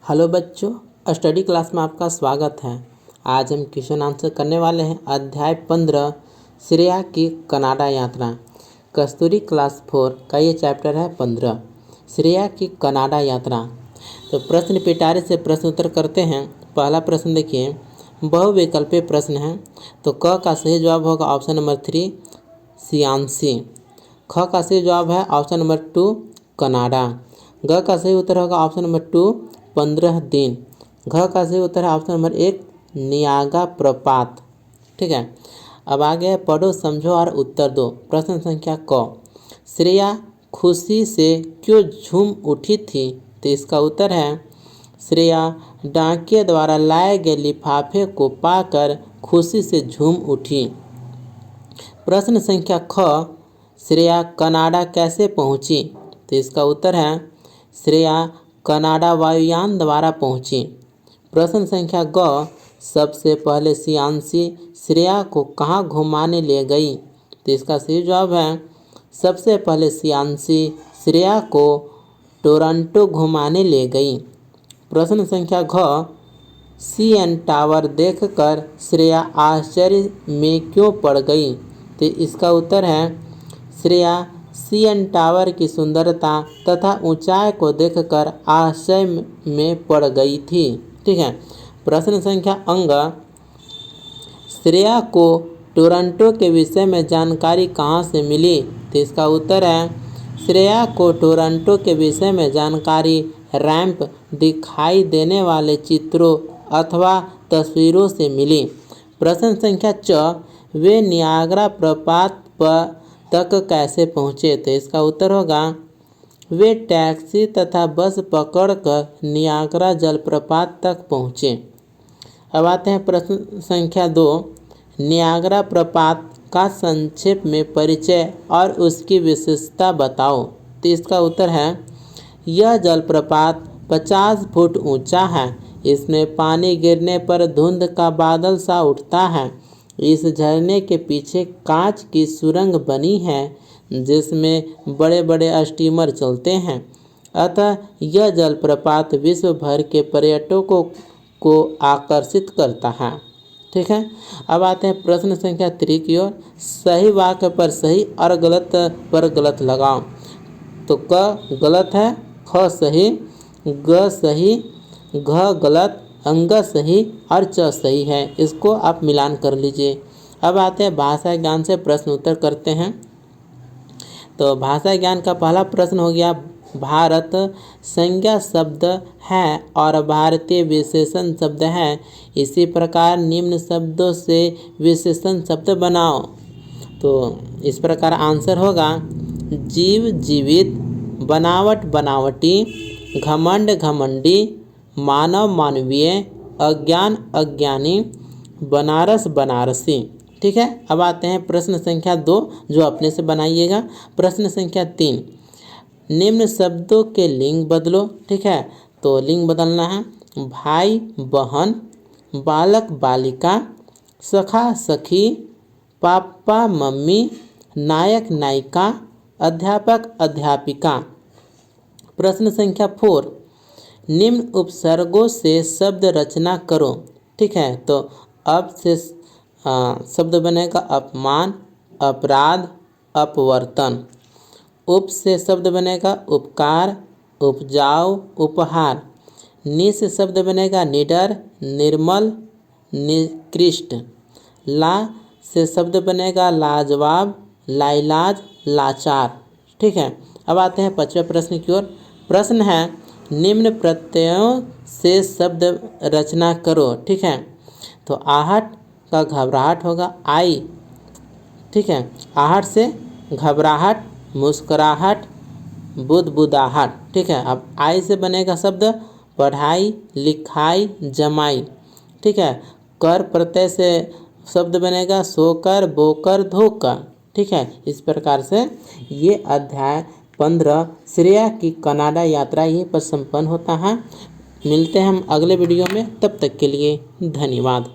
Hello बच्चों, study class में आपका स्वागत है। आज हम क्वेश्चन आंसर करने वाले हैं। अध्याय 15 श्रेया की कनाडा यात्रा। कस्तूरी क्लास 4 का ये चैप्टर है 15 श्रेया की कनाडा यात्रा। तो प्रश्न पिटारे से प्रश्न उत्तर करते हैं। पहला प्रश्न देखिए, बहुविकल्पीय प्रश्न है। तो क का सही जवाब होगा ऑप्शन नंबर 3 सियानसी। ख का सही जवाब है ऑप्शन नंबर 2 कनाडा। ग का सही उत्तर होगा ऑप्शन नंबर 2 15 दिन। घ का सही उत्तर है ऑप्शन नंबर 1 नियागा प्रपात। ठीक है, अब आगे पढ़ो, समझो और उत्तर दो। प्रश्न संख्या क, श्रेया खुशी से क्यों झूम उठी थी? तो इसका उत्तर है श्रेया डाकिये द्वारा लाए गए लिफाफे को पाकर खुशी से झूम उठी। प्रश्न संख्या ख, श्रेया कनाडा कैसे पहुंची? तो इसका उत्तर है श्रेया कनाडा वायुयान द्वारा पहुंची। प्रश्न संख्या ग, सबसे पहले सियानसी श्रेया को कहाँ घुमाने ले गई? तो इसका सही जवाब है सबसे पहले सियानसी श्रेया को टोरंटो घुमाने ले गई। प्रश्न संख्या घ, सीएन टावर देखकर श्रेया आश्चर्य में क्यों पड़ गई? तो इसका उत्तर है श्रेया सीएन टावर की सुंदरता तथा ऊंचाई को देखकर आश्चर्य में पड़ गई थी। ठीक है, प्रश्न संख्या अंग, श्रेया को टोरंटो के विषय में जानकारी कहाँ से मिली? तो इसका उत्तर है श्रेया को टोरंटो के विषय में जानकारी रैंप दिखाई देने वाले चित्रों अथवा तस्वीरों से मिली। प्रश्न संख्या च, वे नियाग्रा प्रपात पर तक कैसे पहुँचे? तो इसका उत्तर होगा वे टैक्सी तथा बस पकड़कर नियाग्रा जलप्रपात तक पहुँचे। अब आते हैं प्रश्न संख्या 2, नियाग्रा प्रपात का संक्षेप में परिचय और उसकी विशेषता बताओ। तो इसका उत्तर है यह जलप्रपात 50 फुट ऊंचा है। इसमें पानी गिरने पर धुंध का बादल सा उठता है। इस झरने के पीछे कांच की सुरंग बनी है जिसमें बड़े बड़े स्टीमर चलते हैं। अतः यह जलप्रपात विश्व भर के पर्यटकों को आकर्षित करता है। ठीक है, अब आते हैं प्रश्न संख्या 3 की ओर। सही वाक्य पर सही और गलत पर गलत लगाओ। तो क गलत है, ख सही, ग सही, घ गलत, अंग सही और च सही है। इसको आप मिलान कर लीजिए। अब आते हैं भाषा ज्ञान से प्रश्न उत्तर करते हैं। तो भाषा ज्ञान का पहला प्रश्न हो गया, भारत संज्ञा शब्द है और भारतीय विशेषण शब्द है। इसी प्रकार निम्न शब्दों से विशेषण शब्द बनाओ। तो इस प्रकार आंसर होगा जीव जीवित, बनावट बनावटी, घमंड घमंडी, मानव मानवीय, अज्ञान अज्ञानी, बनारस बनारसी। ठीक है, अब आते हैं प्रश्न संख्या 2 जो अपने से बनाइएगा। प्रश्न संख्या 3, निम्न शब्दों के लिंग बदलो। ठीक है, तो लिंग बदलना है भाई बहन, बालक बालिका, सखा सखी, पापा मम्मी, नायक नायिका, अध्यापक अध्यापिका। प्रश्न संख्या 4, निम्न उपसर्गों से शब्द रचना करो। ठीक है, तो अब से शब्द बनेगा अपमान, अपराध, अपवर्तन। उप से शब्द बनेगा उपकार, उपजाऊ, उपहार। नि से शब्द बनेगा निडर, निर्मल, निकृष्ट। ला से शब्द बनेगा लाजवाब, लाइलाज, लाचार। ठीक है, अब आते हैं 5वें प्रश्न की ओर। प्रश्न है निम्न प्रत्ययों से शब्द रचना करो। ठीक है, तो आहट का घबराहट होगा आई। ठीक है, आहट से घबराहट, मुस्कुराहट, बुदबुदाहट। ठीक है, अब आई से बनेगा शब्द पढ़ाई, लिखाई, जमाई। ठीक है, कर प्रत्यय से शब्द बनेगा सोकर, बोकर, धोकर। ठीक है, इस प्रकार से ये अध्याय 15 श्रेया की कनाडा यात्रा यहीं पर संपन्न होता है। मिलते हैं हम अगले वीडियो में, तब तक के लिए धन्यवाद।